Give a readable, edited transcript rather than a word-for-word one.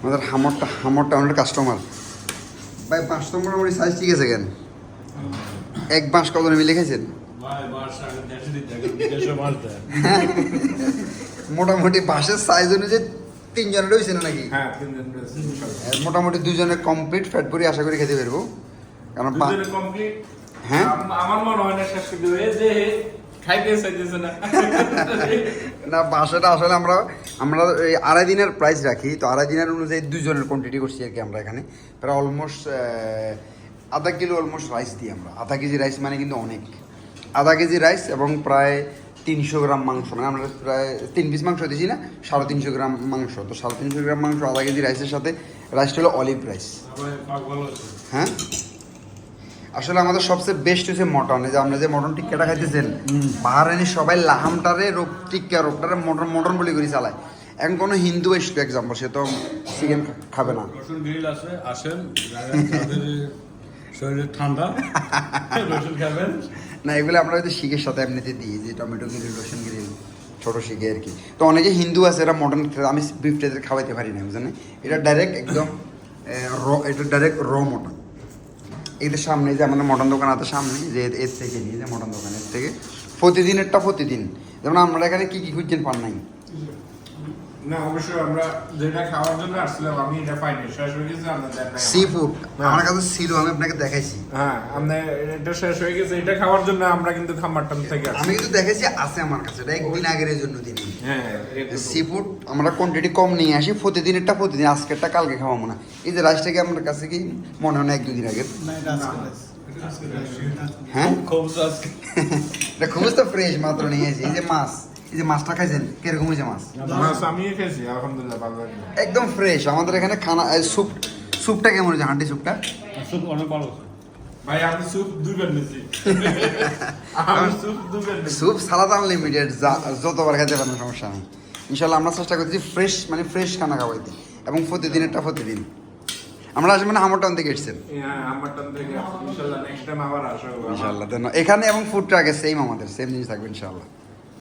আমাদের হামর টাউনের কাস্টমার ভাই। বাঁশ তো মোটামুটি সাইজ ঠিক আছে কেন? এক বাঁশ কত মিলে খাইছেন? মোটামুটি বাঁশের সাইজ অনুযায়ী 3 জনের হয়েছে না নাকি? মোটামুটি 2 জনের কমপ্লিট ফ্যাট ভরি আশা করি খেতে পারবো। কারণ হ্যাঁ আমার মনে হয় না শেষ করে দেবে যে খাইতে চাইতেছে না। না বাসাটা আসলে আমরা এই 2.5 দিনের প্রাইস রাখি, তো 2.5 দিনের অনুযায়ী 2 জনের কোয়ান্টিটি করছি আর কি। আমরা এখানে প্রায় অলমোস্ট আধা কিলো অলমোস্ট রাইস দিই আমরা। আধা কেজি রাইস মানে কিন্তু অনেক। আধা কেজি রাইস এবং প্রায় 300 গ্রাম মাংস, মানে আমরা প্রায় 3 পিস মাংস দিয়েছি না, 350 গ্রাম মাংস। তো 350 গ্রাম মাংস আধা কেজি রাইসের সাথে, রাইসটা হলো অলিভ রাইস। হ্যাঁ আসলে আমাদের সবচেয়ে বেস্ট হচ্ছে মটন। এই যে আমরা যে মটন টিক্কাটা খাইতেছেন, বাহারানি সবাই লাহামটারে রোগ টিক্কা রোগটারে মটন মটন বলে করে চালায়। এখন কোনো হিন্দু এসলো এক্সাম্পল, সে তো চিকেন খাবে না। রসুন গ্রিল আছে, আসেন যাদের শরীরে ঠান্ডা রসুন খাবেন না, এগুলো আমরা হয়তো শিখের সাথে এমনিতে দিই, যে টমেটো গ্রিল, রসুন গ্রিল, ছোটো শিখে আর কি। তো অনেকে হিন্দু আছে, এরা মটন আমি বিফটা খাওয়াইতে পারি না, বুঝলেন? এটা ডাইরেক্ট একদম এটা ডাইরেক্ট মটন। এদের সামনে যে আমাদের মটন দোকান আছে সামনে, যে এর থেকে নিয়ে যে মটন দোকানের থেকে প্রতিদিনেরটা প্রতিদিন। যেমন আমরা এখানে কি খুঁজছেন পান নাই? না অবশ্যই আমরা যেটা খাওয়ার জন্য আসছিলাম, আমি এটা পাইনি, শেষ হয়ে গেছে। আপনাদের সি ফুড আমার কাছে ছিল, আমি আপনাকে দেখাইছি। হ্যাঁ আপনি এটা শেষ হয়ে গেছে, এটা খাওয়ার জন্য আমরা কিন্তু খামারটান থেকে আসছি। আমি কিন্তু দেখেছি আছে আমার কাছে, এটা একদিন আগের জন্য দিনই। হ্যাঁ সি ফুড আমরা কোয়ান্টিটি কম নিয়ে আসি, প্রতিদিনেরটা প্রতিদিন, আজকেরটা কালকে খাওয়াবো না। এই যে রাইসটাকে আমার কাছে কি মনে হয় না 1-2 দিন আগের? হ্যাঁ এটা খুব তো ফ্রেশ মাত্র নিয়েছি। এই যে মাছ, এই যে মাছটা খাইছেন কিরকম হয়েছে মাছ? মাছ আমি খেয়েছি, আলহামদুলিল্লাহ ভালো লাগে, একদম ফ্রেশ। আমাদের এখানে খানা স্যুপটা কেমন হয়েছে? হান্ডি স্যুপটা স্যুপ অনেক ভালো আছে ভাই। আমি স্যুপ দুইবার নিয়েছি, স্যুপ সালাদ আনলিমিটেড, যতবার খেতে পারেন সমস্যা নেই। ইনশাল্লাহ আমরা চেষ্টা করতেছি ফ্রেশ, মানে ফ্রেশ খানা খাওয়াইতে, এবং প্রতিদিনেরটা প্রতিদিন। আমরা আসলে মানে হামরটাউন থেকে এসেছেন। ইনশাল্লাহ নেক্সট টাইম আবার আসবো ইনশাল্লাহ। এখানে এবং ফুড ট্রাকে সেম, আমাদের সেম জিনিস থাকবে ইনশাল্লাহ।